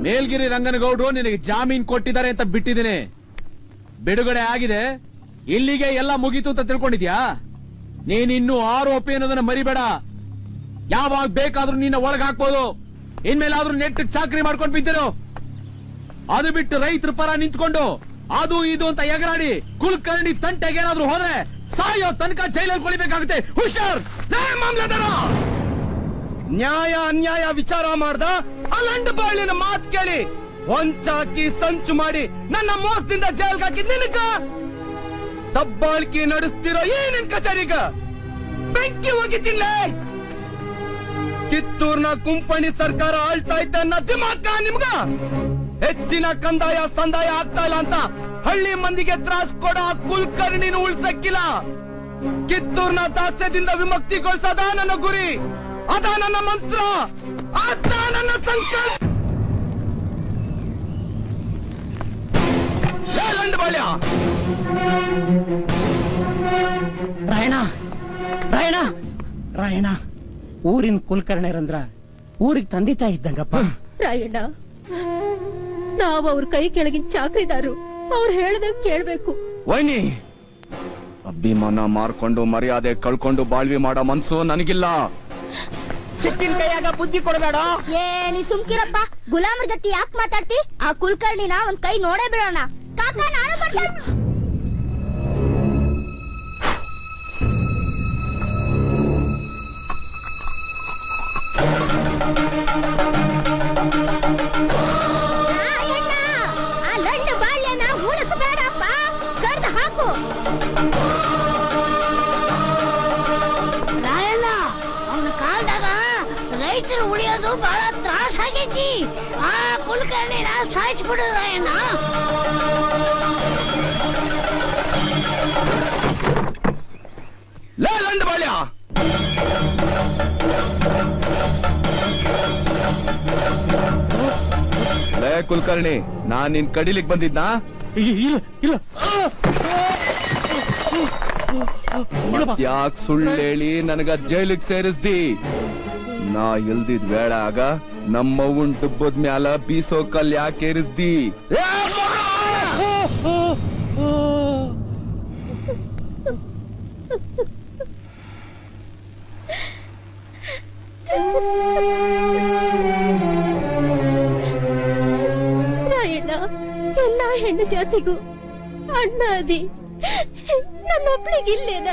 ಮೇಲ್ಗಿರಿ ರಂಗನಗೌಡ್ರು ನಿನಗೆ ಜಾಮೀನ್ ಕೊಟ್ಟಿದ್ದಾರೆ ಅಂತ ಬಿಟ್ಟಿದ್ದೀನಿ. ಬಿಡುಗಡೆ ಆಗಿದೆ, ಇಲ್ಲಿಗೆ ಎಲ್ಲ ಮುಗೀತು ಅಂತ ತಿಳ್ಕೊಂಡಿದ್ಯಾ? ನೀನಿನ್ನೂ ಆರೋಪಿ ಅನ್ನೋದನ್ನ ಮರಿಬೇಡ. ಯಾವಾಗ ಬೇಕಾದ್ರೂ ನಿನ್ನ ಒಳಗ್ ಹಾಕ್ಬೋದು. ಇನ್ಮೇಲಾದ್ರೂ ನೆಟ್ ಚಾಕ್ರಿ ಮಾಡ್ಕೊಂಡು ಬಿದ್ದಿರು. ಅದು ಬಿಟ್ಟು ರೈತರ ಪರ ನಿಂತ್ಕೊಂಡು ಅದು ಇದು ಅಂತ ಎಗರಾಡಿ ಕುಲಕರ್ಣಿ ತಂಟೆಗೆ ಏನಾದ್ರೂ ಹೋದ್ರೆ ಸಾಯೋ ತನಕ ಜೈಲಲ್ಲಿ ಕೊಳಿಬೇಕಾಗುತ್ತೆ. ಹುಷಾರ್ ಮಾಮಲೆದಾರ. ನ್ಯಾಯ ಅನ್ಯಾಯ ವಿಚಾರ ಮಾಡ್ದ ಅಲ್ಲಂಡ ಬಾಳಿನ ಮಾತ್ ಕೇಳಿ ಹೊಂಚಾಕಿ ಸಂಚು ಮಾಡಿ ನನ್ನ ಮೋಸದಿಂದ ಜೈಲ್ಗೆ ಹಾಕಿದ್ ನಿನಗ ದಬ್ಬಾಳ್ಕಿ ನಡೆಸ್ತಿರೋ ಏನೇನ್ ಕಚೇರಿಗ ಬೆಂಕಿ ಹೋಗಿದ್ದಿಲ್ಲ. ಕಿತ್ತೂರ್ನ ಕುಂಪಣಿ ಸರ್ಕಾರ ಆಳ್ತಾ ಇದ್ದ ಅನ್ನೋ ದಿಮಾಕ ನಿಮ್ಗ. ಹೆಚ್ಚಿನ ಕಂದಾಯ ಸಂದಾಯ ಆಗ್ತಾ ಇಲ್ಲ ಅಂತ ಹಳ್ಳಿ ಮಂದಿಗೆ ತ್ರಾಸ್ ಕೊಡ ಕುಲಕರ್ಣಿನ ಉಳ್ಸಕ್ಕಿಲ್ಲ. ಕಿತ್ತೂರ್ನ ದಾಸ್ಯದಿಂದ ವಿಮುಕ್ತಿಗೊಳಿಸದ ನನ್ನ ಗುರಿ, ಅದ ನನ್ನ ಮಂತ್ರ, ಅದ ನನ್ನ ಸಂಕಲ್ಪ. ಬಾಳ್ಯ ರಾಯಣ್ಣ ರಾಯಣ್ಣ ರಾಯಣ್ಣ, ಊರಿನ ಕುಲಕರ್ಣಿಯರಂದ್ರ ಊರಿಗೆ ತಂದೆ ತಾಯಿ ಇದ್ದಂಗಪ್ಪ. ರಾಯಣ್ಣ, ನಾವ್ ಅವ್ರ ಕೈ ಕೆಳಗಿನ ಚಾಕ್ರಿದಾರು, ಅವ್ರು ಹೇಳ್ದಂಗ್ ಕೇಳ್ಬೇಕು. ವೈನಿ, ಅಭಿಮಾನ ಮಾರ್ಕೊಂಡು ಮರ್ಯಾದೆ ಕಳ್ಕೊಂಡು ಬಾಳ್ವಿ ಮಾಡೋ ಮನ್ಸು ನನಗಿಲ್ಲ. ಸಿಟ್ಟಿನ ಕೈಯಾಗ ಬುದ್ಧಿ ಕೊಡಬೇಡ. ನೀ ಸುಮ್ಕಿರಪ್ಪ. ಗುಲಾಮರ ಜೊತೆ ಯಾಕೆ ಮಾತಾಡ್ತಿ? ಆ ಕುಲಕರ್ಣಿನ ಒಂದ್ ಕೈ ನೋಡೇ ಬಿಡೋಣ. ಕಾಕ ನಾನು ಬರ್ತೀನಿ. ಆ ಲಂಡ ಬಾಳ್ಯನ ಉಳಿಸಬೇಡಪ್ಪ, ಕಡ್ದು ಹಾಕು. ರಾಯಣ್ಣ, ಅವನ ಕಾಲದಾಗ ರೈತರು ಉಳಿಯೋದು ಬಹಳ ತ್ರಾಸ ಆಗೈತಿ. ಆ ಕುಲಕರ್ಣಿನ ಸಾಯಿಸ್ಬಿಡು ರಾಯಣ್ಣ. ಲಂಡ ಬಾಳ್ಯ, ಲೇ ಕುಲಕರ್ಣಿ, ನಾನ್ ನಿನ್ ಕಡಿಲಿಕ್ ಬಂದಿದ್ನಾ? ಇಲ್ಲ ಯಾಕೆ ಸುಳ್ಳು ಹೇಳಿ ನನಗ ಜೈಲಿಗೆ ಸೇರಿಸ್ದಿ? ನಾ ಇಲ್ದಿದ್ ವೇಳ ಆಗ ನಮ್ಮವ್ವನ್ ಡುಬ್ಬದ ಮ್ಯಾಲ ಬೀಸೋ ಕಲ್ ಯಾಕೆ ಏರಿಸ್ದಿ? ರಾಯಣ್ಣ, ಎಲ್ಲಾ ಹೆಣ್ಣು ಜಾತಿಗೂ ಅಣ್ಣ ಅದಿ, ನನ್ನೊಬ್ಳಿಗಿಲ್ಲೇನ?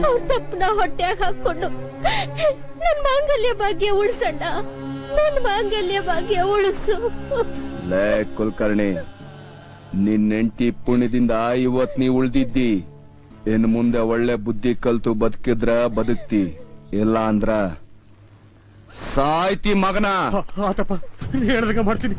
ಅವ್ರ ತಪ್ಪನ ಹೊಟ್ಟೆಯಾಗ ಹಾಕೊಂಡು ನನ್ ಮಾಂಗಲ್ಯ ಭಾಗ್ಯ ಉಳಿಸಣ್ಣ, ನನ್ ಮಾಂಗಲ್ಯ ಭಾಗ್ಯ ಉಳಿಸು. ಲೇ ಕುಲಕರ್ಣಿ, ನಿನ್ ಹೆಂಡತಿ ಪುಣ್ಯದಿಂದ ಇವತ್ ನೀ ಉಳ್ದಿದ್ದಿ. ಇನ್ ಮುಂದೆ ಒಳ್ಳೆ ಬುದ್ಧಿ ಕಲ್ತು ಬದುಕಿದ್ರ ಬದುಕ್ತಿ, ಇಲ್ಲ ಅಂದ್ರ ಸಾಯ್ತಿ ಮಗನ. ಆತಪ್ಪ, ಹೇಳ್ದಾಗ ಮಾಡ್ತೀನಿ.